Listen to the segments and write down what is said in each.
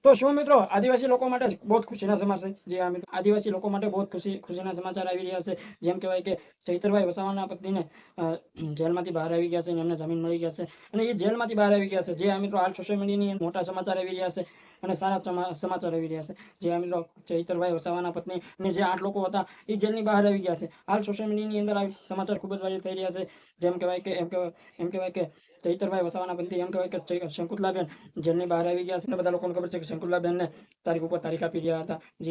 तो શું મિત્રો આદિવાસી લોકો માટે બહુ ખુશીના સમાચાર છે। જે આ મિત્રો આદિવાસી લોકો માટે બહુ ખુશીના સમાચાર આવી રહ્યા છે। જેમ કહેવાય કે ચૈતરભાઈ વસાવાના પત્નીને જેલમાંથી બહાર આવી ગયા છે, એમને જમીન મળી ગયા છે અને એ જેલમાંથી બહાર આવી ગયા છે। જે આ મિત્રો હાલ સોશિયલ મીડિયાની મોટા સમાચાર આવી રહ્યા છે અને સારા સમાચાર આવી રહ્યા છે। જે આ મિત્રો ચૈતરભાઈ વસાવાના પત્ની અને જે 8 લોકો હતા એ જેલની બહાર આવી ગયા છે। હાલ સોશિયલ મીડિયાની અંદર આ સમાચાર ખૂબ જ વાયરલ થઈ રહ્યા છે। જેમ કહેવાય કે એમ કહેવાય કે ચૈતરભાઈ વસાવાના પત્ની એમ કહેવાય કે શંકુતલાબેન જેલની બહાર આવી ગયા છે। બધા લોકોને ખબર છે કે શંકુતલાબેન ને તારીખ ઉપર તારીખ આપી રહ્યા હતા। જે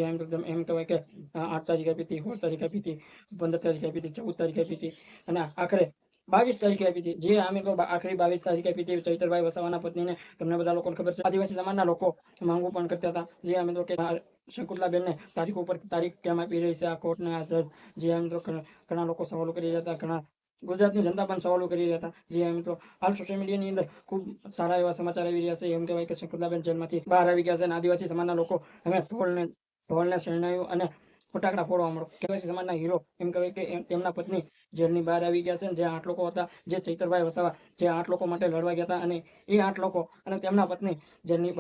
એમ કહેવાય કે 8 તારીખે આપી હતી, 16 તારીખે આપી હતી, 15 તારીખે આપી હતી, 14 તારીખે આપી હતી અને આખરે 22 તારીખે આપી હતી। જે આ મિત્રો આખરી 22 તારીખે આપી હતી ચૈતરભાઈ વસાવાના પત્નીને। તમને બધા લોકોને ખબર છે આદિવાસી સમાજના લોકો માંગુ પણ કરતા હતા। જે આ મિત્રો કે શંકુતલાબેન ને તારીખ ઉપર તારીખ કેમ આપી રહી છે આ કોર્ટને આ જજ। જે આ મિત્રો ઘણા લોકો સવાલો કરી રહ્યા હતા, ઘણા ગુજરાતની જનતા પણ સવાલો કરી રહ્યા હતા। જે મિત્રો હાલ સોશિયલ મીડિયાની અંદર ખૂબ સારા એવા સમાચાર આવી રહ્યા છે। એમ કહેવાય કે શંકુતલાબેન જેલમાંથી બહાર આવી ગયા છે અને આદિવાસી સમાજના લોકો હવે ઢોલને શરણાઈઓ અને ફટાકડા ફોડવા મળો। આદિવાસી સમાજના હીરો એમ કહેવાય કે તેમના પત્ની જેલની બહાર આવી ગયા છે। જે 8 લોકો હતા, જે ચૈતરભાઈ વસાવા જે 8 લોકો માટે લડવા ગયા હતા અને એ 8 લોકો અને તેમના પત્ની જેલની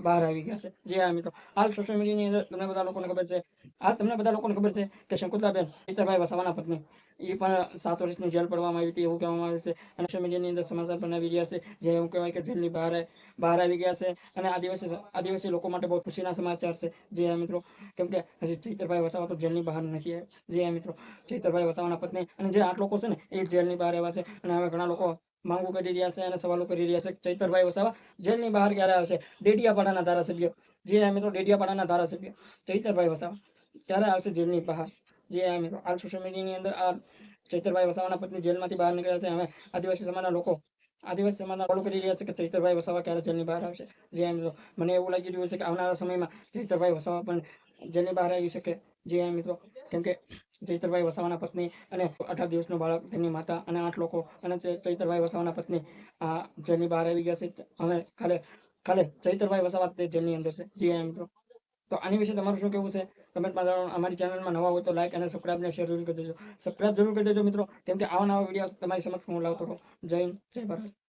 બહાર આવી ગયા છે। જે આ મિત્રો હાલ સોશિયલ મીડિયાની અંદર તમને બધા લોકોને ખબર છે કે શંકુતલાબેન ચૈતરભાઈ વસાવાના પત્ની એ પણ 7 વર્ષની જેલ પડવામાં આવી હતી એવું કહેવામાં આવે છે। અને સોશિયલ મીડિયાની અંદર સમાચાર પણ આવી રહ્યા છે। જે એવું કહેવાય કે જેલની બહાર આવી ગયા છે અને આદિવાસી લોકો માટે બહુ ખુશીના સમાચાર છે। જે મિત્રો કેમ કે હજી ચૈતરભાઈ વસાવા તો જેલની બહાર નથી આવ્યા। જે મિત્રો ચૈતરભાઈ વસાવાના પત્ની અને જે 8 લોકો છે ને એ જેલની બહાર આવ્યા છે અને હવે ઘણા લોકો માંગુ કરી રહ્યા છે અને સવાલો કરી રહ્યા છે કે ચૈતરભાઈ વસાવા જેલની બહાર ક્યારે આવશે। ડેડિયાપાડાના ધારાસભ્ય જે મિત્રો ડેડિયાપાડાના ધારાસભ્ય ચૈતરભાઈ વસાવા ક્યારે આવશે જેલની બહાર। જે મિત્રો હાલ સોશિયલ મીડિયાની અંદર આ ચૈતરભાઈ વસાવાના પત્ની જેલમાંથી બહાર નીકળ્યા છે। હવે આદિવાસી સમાજના લોકો ફોલો કરી રહ્યા છે કે ચૈતરભાઈ વસાવા ક્યારે જેલની બહાર આવશે। જે મિત્રો મને એવું લાગી રહ્યું છે કે આવનારા સમયમાં ચૈતરભાઈ વસાવા પણ જેલની બહાર આવી શકે। જે મિત્રો કેમ કે ચૈતરભાઈ વસાવાના પત્ની અને 18 દિવસનું બાળક, તેમની માતા અને 8 લોકો અને ચૈતરભાઈ વસાવાના પત્ની આ જેલની બહાર આવી ગયા છે। હવે કાલે ચૈતરભાઈ વસાવા જેલની અંદર છે। જે મિત્રો તો આની વિશે તમારું શું કહેવું છે કમેન્ટમાં જણાવો। અમારી ચેનલમાં નવા હોય તો લાઈક અને સબસ્ક્રાઇબ ને શેર જરૂર કરી દેજો। સબસ્ક્રાઇબ જરૂર કરી દેજો મિત્રો, કેમ કે આવા નવા વિડીયો તમારી સમક્ષ હું લાવતો રહું। જય હિન્દ, જય ભારત।